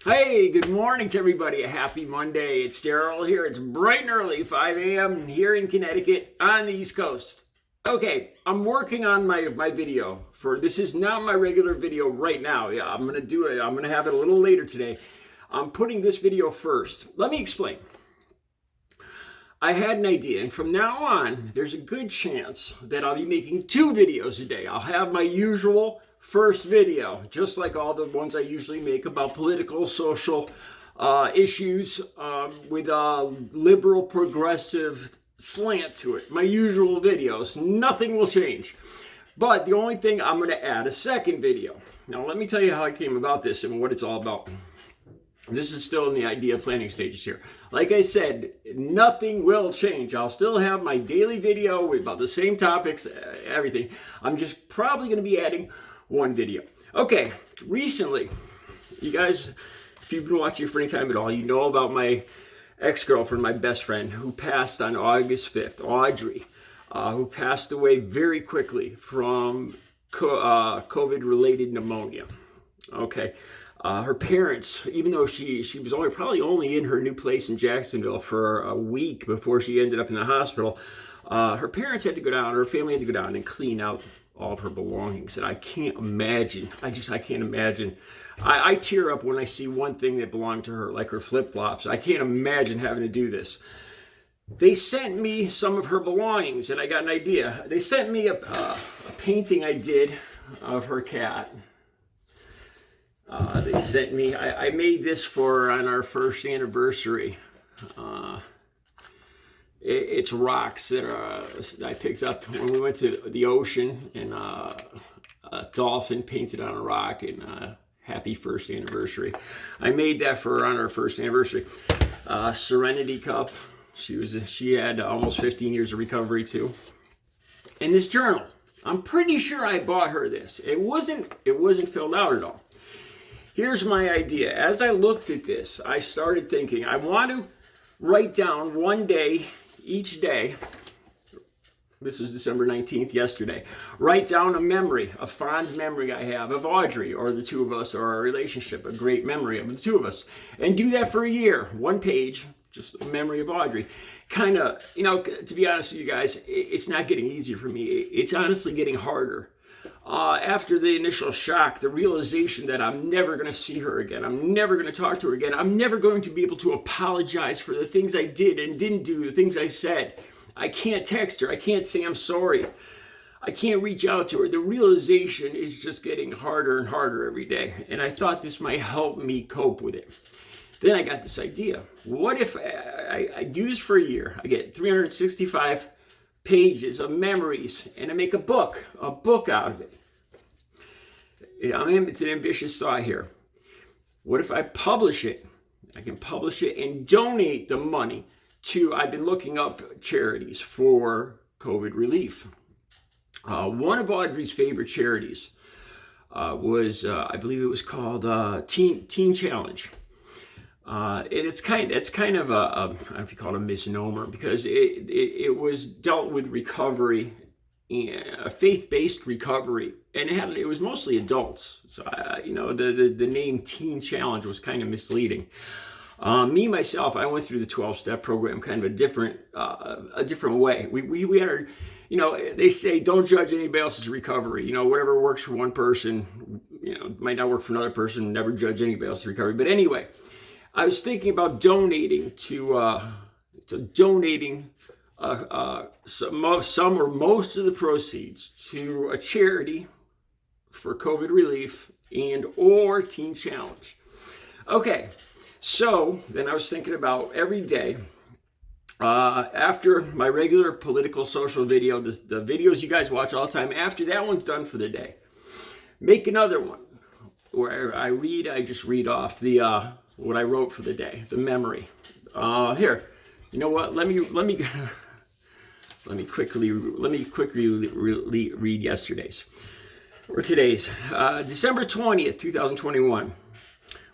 Hey, good morning to everybody. A happy Monday. It's Daryl here. It's bright and early, 5 a.m. here in Connecticut on the East Coast. Okay, I'm working on my video for this is not my regular video right now. Yeah, I'm gonna do it. I'm gonna have it a little later today. I'm putting this video first. Let me explain. I had an idea, and from now on, there's a good chance that I'll be making 2 videos a day. I'll have my usual first video, just like all the ones I usually make about political, social issues with a liberal, progressive slant to it. My usual videos. Nothing will change. But the only thing, I'm going to add a second video. Now, let me tell you how I came about this and what it's all about. This is still in the idea planning stages here. Like I said, nothing will change. I'll still have my daily video about the same topics, everything. I'm just probably going to be adding 1 video. Okay, recently, you guys, if you've been watching for any time at all, you know about my ex-girlfriend, my best friend, who passed on August 5th, Audrey, who passed away very quickly from COVID-related pneumonia. Okay. Her parents, even though she was probably only in her new place in Jacksonville for a week before she ended up in the hospital, her parents had to go down, her family had to go down and clean out all of her belongings. And I can't imagine, I can't imagine. I tear up when I see one thing that belonged to her, like her flip-flops. I can't imagine having to do this. They sent me some of her belongings, and I got an idea. They sent me a painting I did of her cat. They sent me, I made this for her on our first anniversary. It's rocks that I picked up when we went to the ocean, and a dolphin painted on a rock, and happy first anniversary. I made that for her on our first anniversary. Serenity cup. She had almost 15 years of recovery too. And this journal, I'm pretty sure I bought her this. It wasn't filled out at all. Here's my idea. As I looked at this, I started thinking, I want to write down one day, each day. This was December 19th, yesterday. Write down a memory, a fond memory I have of Audrey, or the two of us, or our relationship, a great memory of the two of us. And do that for a year, 1 page, just a memory of Audrey. Kind of, to be honest with you guys, it's not getting easier for me. It's honestly getting harder. After the initial shock, the realization that I'm never going to see her again, I'm never going to talk to her again, I'm never going to be able to apologize for the things I did and didn't do, the things I said. I can't text her, I can't say I'm sorry, I can't reach out to her. The realization is just getting harder and harder every day, and I thought this might help me cope with it. Then I got this idea. What if I do this for a year? I get 365 pages of memories, and I make a book out of it. It's an ambitious thought here. What if I publish it? I can publish it and donate the money to, I've been looking up charities for COVID relief. One of Audrey's favorite charities was, I believe it was called Teen Challenge. It's kind of I don't know if you call it a misnomer, because it was dealt with recovery, a faith-based recovery, and it was mostly adults. So the name Teen Challenge was kind of misleading. Me myself, I went through the 12-step program kind of a different way. We had our, they say don't judge anybody else's recovery. Whatever works for one person, might not work for another person. Never judge anybody else's recovery. But anyway, I was thinking about donating some or most of the proceeds to a charity for COVID relief and or Teen Challenge. Okay, so then I was thinking about every day after my regular political social video, the videos you guys watch all the time, after that one's done for the day, make another one where I just read off the what I wrote for the day, the memory. Here, you know what? Let me quickly read yesterday's or today's. December 20th, 2021.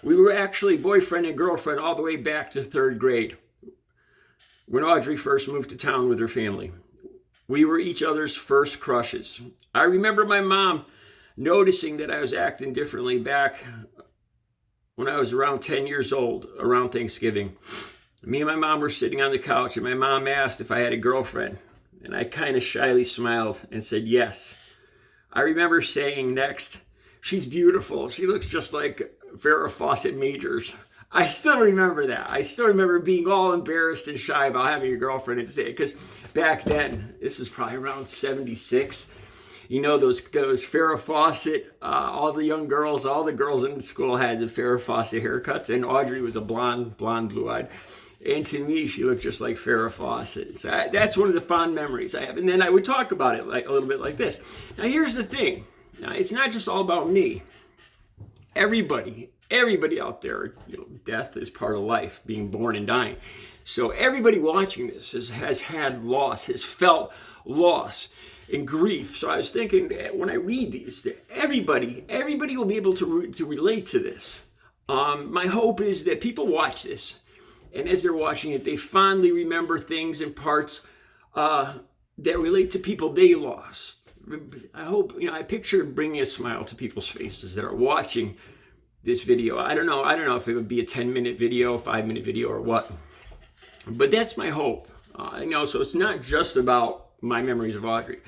We were actually boyfriend and girlfriend all the way back to 3rd grade, when Audrey first moved to town with her family. We were each other's first crushes. I remember my mom noticing that I was acting differently back when I was around 10 years old, around Thanksgiving. Me and my mom were sitting on the couch, and my mom asked if I had a girlfriend. And I kind of shyly smiled and said yes. I remember saying next, she's beautiful. She looks just like Farrah Fawcett Majors. I still remember that. I still remember being all embarrassed and shy about having a girlfriend and say, because back then, this is probably around 76. You know, those Farrah Fawcett, all the young girls, all the girls in school had the Farrah Fawcett haircuts, and Audrey was a blonde, blue-eyed. And to me, she looked just like Farrah Fawcett. So that's one of the fond memories I have. And then I would talk about it like a little bit like this. Now, here's the thing. Now, it's not just all about me. Everybody out there, you know, death is part of life, being born and dying. So everybody watching this has had loss, has felt loss and grief. So I was thinking, when I read these, everybody will be able to relate to this. My hope is that people watch this, and as they're watching it, they fondly remember things and parts that relate to people they lost. I hope, you know, I picture bringing a smile to people's faces that are watching this video. I don't know if it would be a 10-minute video, 5-minute video, or what, but that's my hope. You know, so it's not just about my memories of Audrey,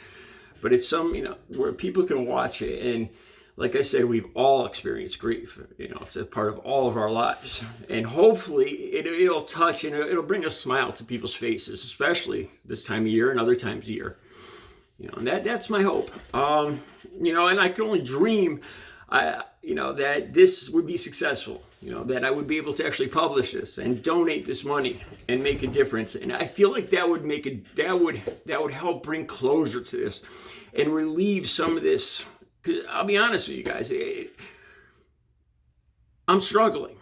but it's some, you know, where people can watch it. And like I said, we've all experienced grief. You know, it's a part of all of our lives. And hopefully it'll touch and it'll bring a smile to people's faces, especially this time of year and other times of year. You know, and that's my hope. You know, and I can only dream, you know, that this would be successful. You know, that I would be able to actually publish this and donate this money and make a difference. And I feel like that would help bring closure to this and relieve some of this. Because I'll be honest with you guys, I'm struggling.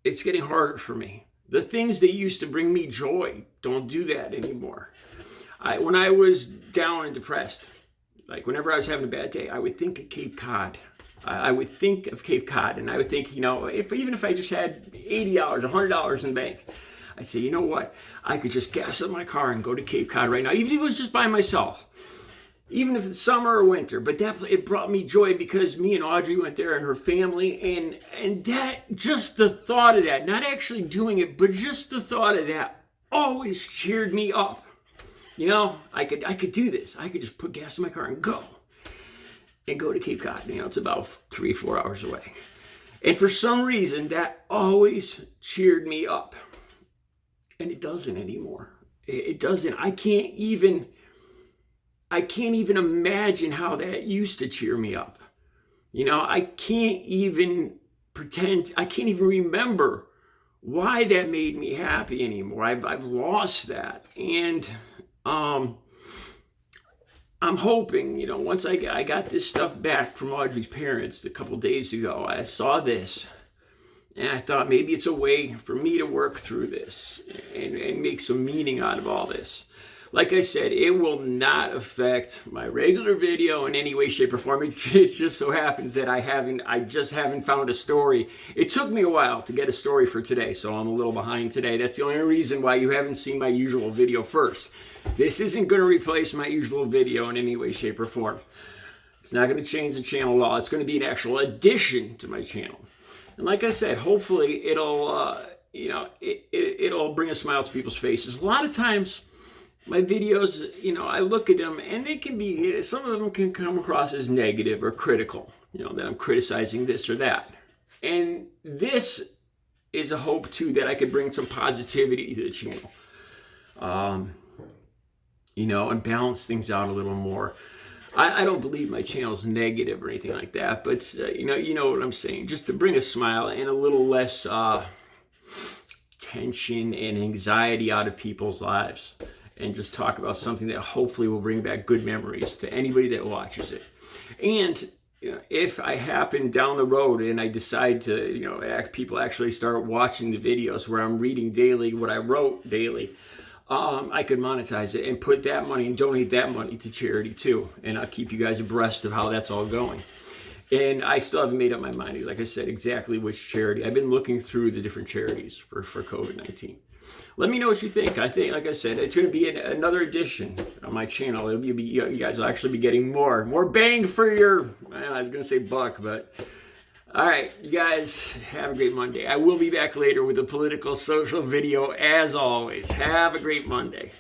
It's getting harder for me. The things that used to bring me joy don't do that anymore. When I was down and depressed, like whenever I was having a bad day, I would think of Cape Cod. I would think of Cape Cod, and I would think, you know, even if I just had $80, $100 in the bank, I'd say, you know what, I could just gas up my car and go to Cape Cod right now, even if it was just by myself. Even if it's summer or winter, but it brought me joy because me and Audrey went there and her family, and that, just the thought of that, not actually doing it, but just the thought of that always cheered me up. You know, I could do this. I could just put gas in my car and go to Cape Cod. You know, it's about 3-4 hours away. And for some reason, that always cheered me up. And it doesn't anymore. It doesn't. I can't even imagine how that used to cheer me up. You know, I can't even remember why that made me happy anymore. I've lost that. And I'm hoping, you know, once I got this stuff back from Audrey's parents a couple days ago, I saw this and I thought maybe it's a way for me to work through this and make some meaning out of all this. Like I said, it will not affect my regular video in any way, shape, or form. It just so happens that I just haven't found a story. It took me a while to get a story for today, so I'm a little behind today. That's the only reason why you haven't seen my usual video first. This isn't going to replace my usual video in any way, shape, or form. It's not going to change the channel at all. It's going to be an actual addition to my channel. And like I said, hopefully it'll, you know, it'll bring a smile to people's faces. A lot of times, my videos, you know, I look at them and they can be, some of them can come across as negative or critical, you know, that I'm criticizing this or that. And this is a hope too that I could bring some positivity to the channel, you know, and balance things out a little more. I don't believe my channel's negative or anything like that, but you know what I'm saying, just to bring a smile and a little less tension and anxiety out of people's lives. And just talk about something that hopefully will bring back good memories to anybody that watches it. And you know, if I happen down the road and I decide to, you know, people actually start watching the videos where I'm reading daily what I wrote daily, I could monetize it and put that money and donate that money to charity too. And I'll keep you guys abreast of how that's all going. And I still haven't made up my mind, like I said, exactly which charity. I've been looking through the different charities for COVID-19. Let me know what you think. I think, like I said, it's going to be another edition on my channel. It'll be, you guys will actually be getting more bang for your, I was going to say buck, but All right, you guys have a great Monday. I will be back later with a political social video as always. Have a great Monday.